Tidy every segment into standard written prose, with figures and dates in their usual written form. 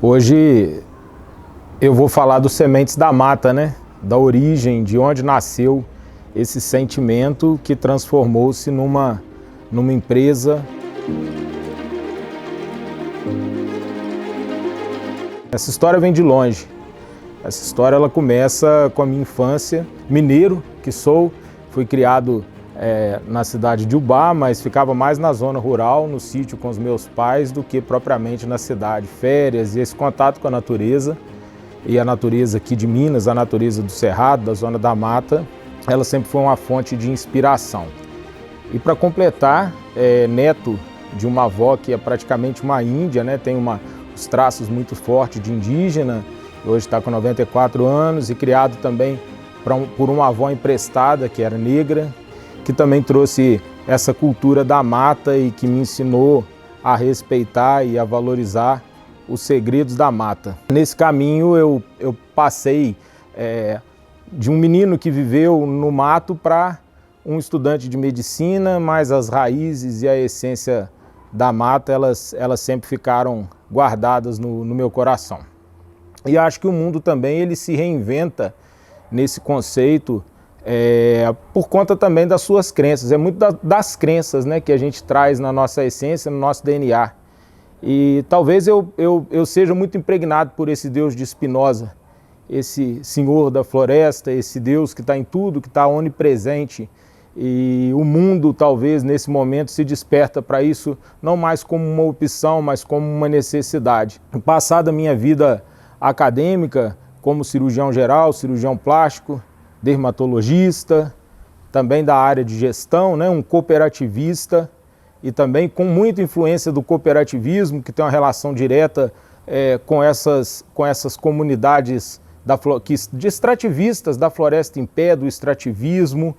Hoje eu vou falar dos Sementes da Mata, né? Da origem, de onde nasceu esse sentimento que transformou-se numa empresa. Essa história vem de longe. Essa história ela começa com a minha infância. Mineiro que sou, fui criado na cidade de Ubá, mas ficava mais na zona rural, no sítio com os meus pais, do que propriamente na cidade. Férias e esse contato com a natureza, e a natureza aqui de Minas, a natureza do Cerrado, da zona da mata, ela sempre foi uma fonte de inspiração. E para completar, neto de uma avó que é praticamente uma índia, né? Tem os traços muito fortes de indígena, hoje está com 94 anos, e criado também por uma avó emprestada, que era negra, que também trouxe essa cultura da mata e que me ensinou a respeitar e a valorizar os segredos da mata. Nesse caminho eu passei de um menino que viveu no mato para um estudante de medicina, mas as raízes e a essência da mata, elas sempre ficaram guardadas no meu coração. E acho que o mundo também ele se reinventa nesse conceito por conta também das suas crenças. É muito das crenças, né, que a gente traz na nossa essência, no nosso DNA. E talvez eu seja muito impregnado por esse Deus de Spinoza, esse Senhor da floresta, esse Deus que está em tudo, que está onipresente. E o mundo talvez nesse momento se desperta para isso, não mais como uma opção, mas como uma necessidade. Passada a minha vida acadêmica, como cirurgião geral, cirurgião plástico, dermatologista, também da área de gestão, né, um cooperativista, e também com muita influência do cooperativismo, que tem uma relação direta com essas comunidades de extrativistas da Floresta em Pé, do extrativismo.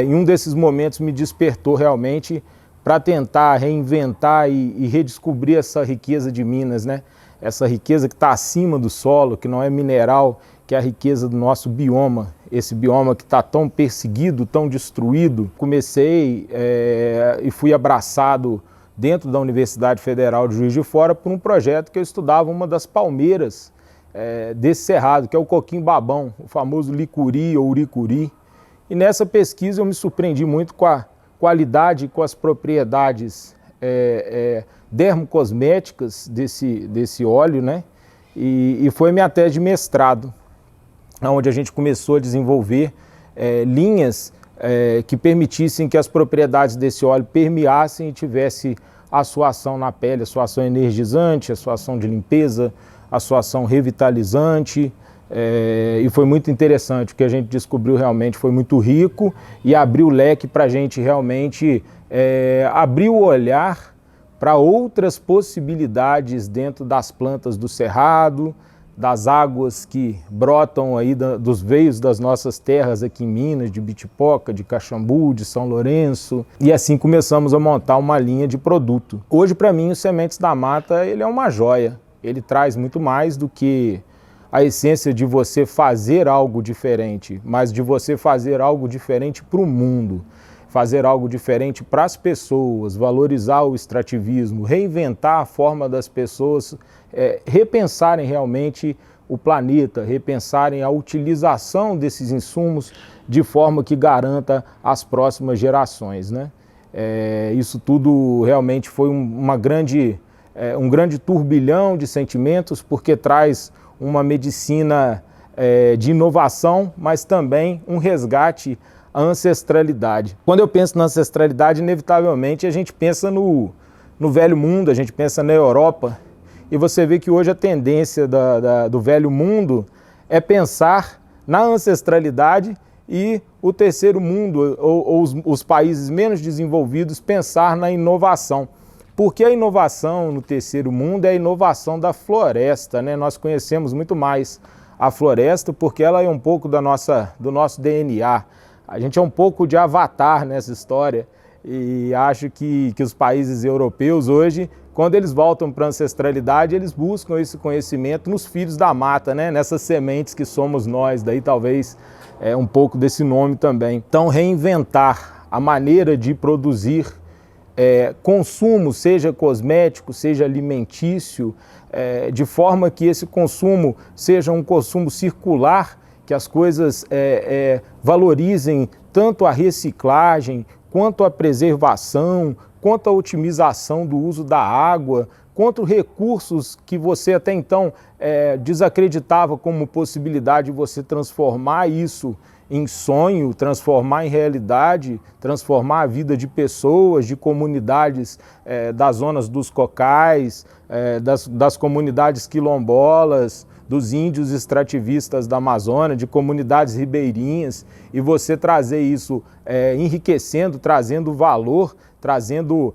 Em um desses momentos me despertou realmente para tentar reinventar e redescobrir essa riqueza de Minas, né? Essa riqueza que está acima do solo, que não é mineral, que é a riqueza do nosso bioma, esse bioma que está tão perseguido, tão destruído. Comecei e fui abraçado dentro da Universidade Federal de Juiz de Fora por um projeto que eu estudava uma das palmeiras desse cerrado, que é o coquim-babão, o famoso licuri ou uricuri. E nessa pesquisa eu me surpreendi muito com a qualidade e com as propriedades dermocosméticas desse óleo, né? E foi minha tese de mestrado, onde a gente começou a desenvolver linhas que permitissem que as propriedades desse óleo permeassem e tivesse a sua ação na pele, a sua ação energizante, a sua ação de limpeza, a sua ação revitalizante. E foi muito interessante, o que a gente descobriu realmente foi muito rico e abriu o leque para a gente realmente abrir o olhar para outras possibilidades dentro das plantas do cerrado, das águas que brotam aí dos veios das nossas terras aqui em Minas, de Bitipoca, de Caxambu, de São Lourenço, e assim começamos a montar uma linha de produto. Hoje, para mim, o Sementes da Mata ele é uma joia, ele traz muito mais do que a essência de você fazer algo diferente, mas de você fazer algo diferente para o mundo, fazer algo diferente para as pessoas, valorizar o extrativismo, reinventar a forma das pessoas repensarem realmente o planeta, repensarem a utilização desses insumos de forma que garanta as próximas gerações, né? Isso tudo realmente foi um grande turbilhão de sentimentos, porque traz uma medicina de inovação, mas também um resgate à ancestralidade. Quando eu penso na ancestralidade, inevitavelmente a gente pensa no velho mundo, a gente pensa na Europa, e você vê que hoje a tendência do velho mundo é pensar na ancestralidade e o terceiro mundo, ou os países menos desenvolvidos, pensar na inovação. Porque a inovação no terceiro mundo é a inovação da floresta, né? Nós conhecemos muito mais a floresta porque ela é um pouco do nosso DNA. A gente é um pouco de avatar nessa história e acho que os países europeus hoje, quando eles voltam para a ancestralidade, eles buscam esse conhecimento nos filhos da mata, né? Nessas sementes que somos nós, daí talvez um pouco desse nome também. Então, reinventar a maneira de produzir consumo, seja cosmético, seja alimentício, de forma que esse consumo seja um consumo circular, que as coisas valorizem tanto a reciclagem, quanto a preservação, quanto a otimização do uso da água, quanto recursos que você até então desacreditava como possibilidade de você transformar isso em sonho, transformar em realidade, transformar a vida de pessoas, de comunidades das zonas dos cocais, das comunidades quilombolas, dos índios extrativistas da Amazônia, de comunidades ribeirinhas, e você trazer isso enriquecendo, trazendo valor, trazendo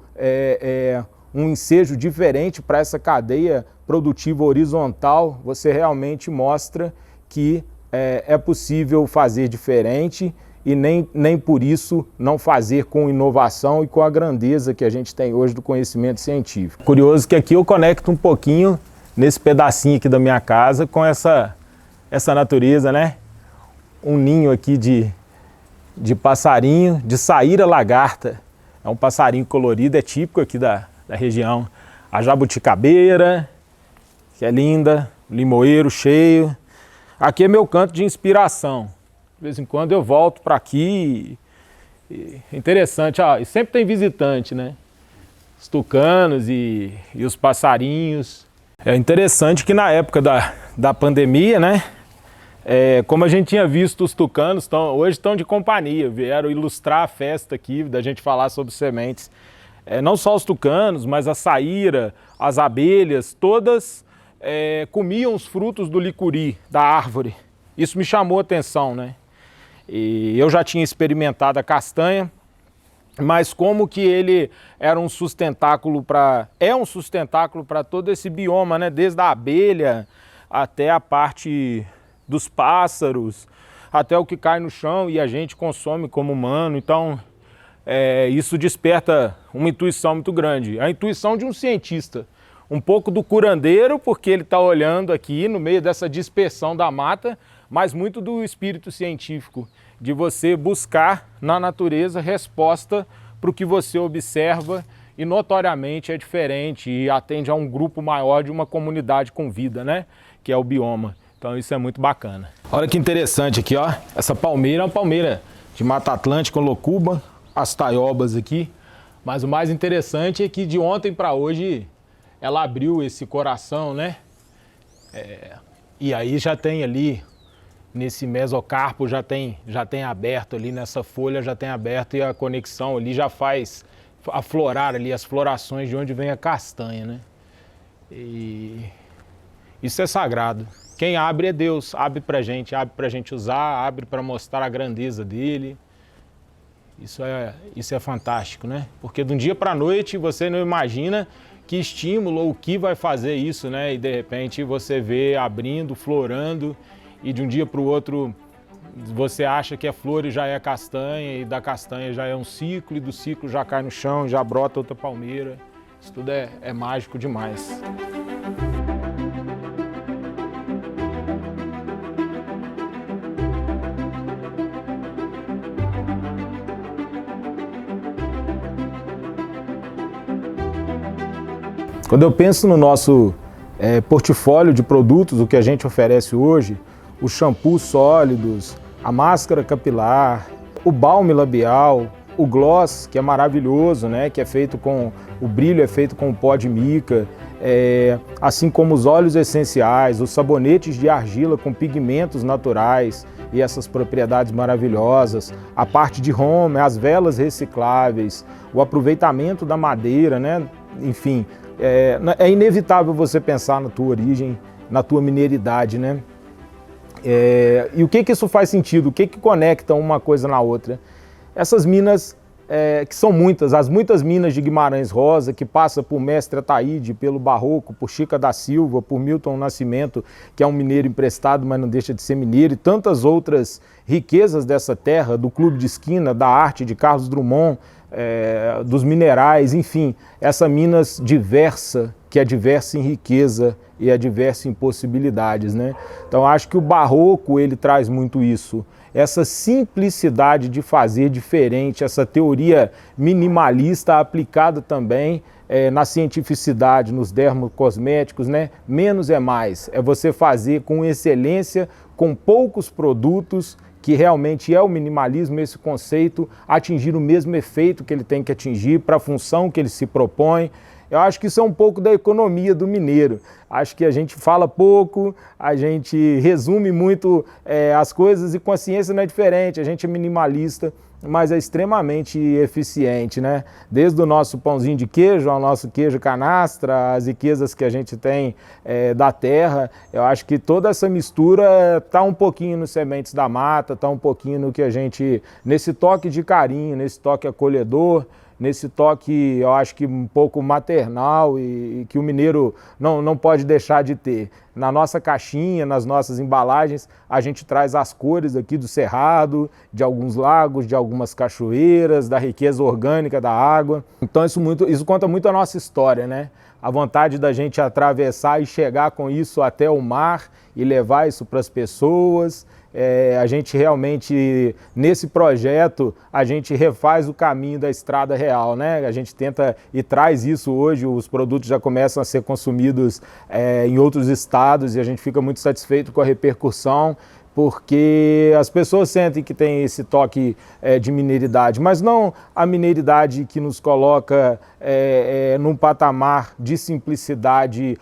um ensejo diferente para essa cadeia produtiva horizontal, você realmente mostra que é possível fazer diferente e nem por isso não fazer com inovação e com a grandeza que a gente tem hoje do conhecimento científico. Curioso que aqui eu conecto um pouquinho nesse pedacinho aqui da minha casa com essa natureza, né? Um ninho aqui de passarinho, de saíra lagarta. É um passarinho colorido, é típico aqui da região. A jabuticabeira, que é linda, limoeiro cheio. Aqui é meu canto de inspiração. De vez em quando eu volto para aqui. Interessante, e sempre tem visitante, né? Os tucanos e os passarinhos. É interessante que na época da pandemia, né? Como a gente tinha visto, os tucanos hoje estão de companhia, vieram ilustrar a festa aqui, da gente falar sobre sementes. Não só os tucanos, mas a saíra, as abelhas, todas comiam os frutos do licuri, da árvore. Isso me chamou a atenção, né? E eu já tinha experimentado a castanha, mas como que ele era um sustentáculo um sustentáculo para todo esse bioma, né? Desde a abelha até a parte dos pássaros, até o que cai no chão e a gente consome como humano. Então, isso desperta uma intuição muito grande, a intuição de um cientista. Um pouco do curandeiro, porque ele está olhando aqui no meio dessa dispersão da mata, mas muito do espírito científico, de você buscar na natureza resposta para o que você observa e notoriamente é diferente e atende a um grupo maior de uma comunidade com vida, né? Que é o bioma. Então isso é muito bacana. Olha que interessante aqui, ó. Essa palmeira é uma palmeira de Mata Atlântica, locuba, as taiobas aqui. Mas o mais interessante é que de ontem para hoje ela abriu esse coração, né? E aí já tem ali, nesse mesocarpo, já tem aberto ali, nessa folha já tem aberto e a conexão ali já faz aflorar ali as florações de onde vem a castanha, né? E isso é sagrado. Quem abre é Deus, abre pra gente usar, abre para mostrar a grandeza dele. Isso é fantástico, né? Porque de um dia para a noite você não imagina que estímulo ou o que vai fazer isso, né? E de repente você vê abrindo, florando, e de um dia para o outro você acha que é flor e já é castanha, e da castanha já é um ciclo, e do ciclo já cai no chão, já brota outra palmeira. Isso tudo é mágico demais. Quando eu penso no nosso portfólio de produtos, o que a gente oferece hoje, os shampoos sólidos, a máscara capilar, o balme labial, o gloss, que é maravilhoso, né? Que é feito com, o brilho é feito com pó de mica, assim como os óleos essenciais, os sabonetes de argila com pigmentos naturais e essas propriedades maravilhosas, a parte de home, as velas recicláveis, o aproveitamento da madeira, né? Enfim, é inevitável você pensar na tua origem, na tua mineridade, né? E o que isso faz sentido? O que conecta uma coisa na outra? Essas minas, que são muitas, as muitas minas de Guimarães Rosa, que passa por Mestre Ataíde, pelo Barroco, por Chica da Silva, por Milton Nascimento, que é um mineiro emprestado, mas não deixa de ser mineiro, e tantas outras riquezas dessa terra, do Clube de Esquina, da arte de Carlos Drummond, dos minerais, enfim, essa Minas diversa, que é diversa em riqueza e é diversa em possibilidades, né? Então acho que o Barroco ele traz muito isso. essa simplicidade de fazer diferente, essa teoria minimalista aplicada também na cientificidade, nos dermocosméticos, né? Menos é mais, é você fazer com excelência, com poucos produtos, que realmente é o minimalismo, esse conceito, atingir o mesmo efeito que ele tem que atingir para a função que ele se propõe. Eu acho que isso é um pouco da economia do mineiro. Acho que a gente fala pouco, a gente resume muito as coisas e com a ciência não é diferente. A gente é minimalista, mas é extremamente eficiente, né? Desde o nosso pãozinho de queijo ao nosso queijo canastra, as riquezas que a gente tem da terra, eu acho que toda essa mistura está um pouquinho nos sementes da mata, está um pouquinho no que a gente, nesse toque de carinho, nesse toque acolhedor, nesse toque, eu acho que um pouco maternal e que o mineiro não pode deixar de ter. Na nossa caixinha, nas nossas embalagens, a gente traz as cores aqui do cerrado, de alguns lagos, de algumas cachoeiras, da riqueza orgânica da água. Então isso conta muito a nossa história, né? A vontade da gente atravessar e chegar com isso até o mar e levar isso para as pessoas. A gente realmente, nesse projeto, a gente refaz o caminho da estrada real, né? A gente tenta e traz isso hoje, os produtos já começam a ser consumidos em outros estados e a gente fica muito satisfeito com a repercussão, porque as pessoas sentem que tem esse toque de mineiridade, mas não a mineiridade que nos coloca num patamar de simplicidade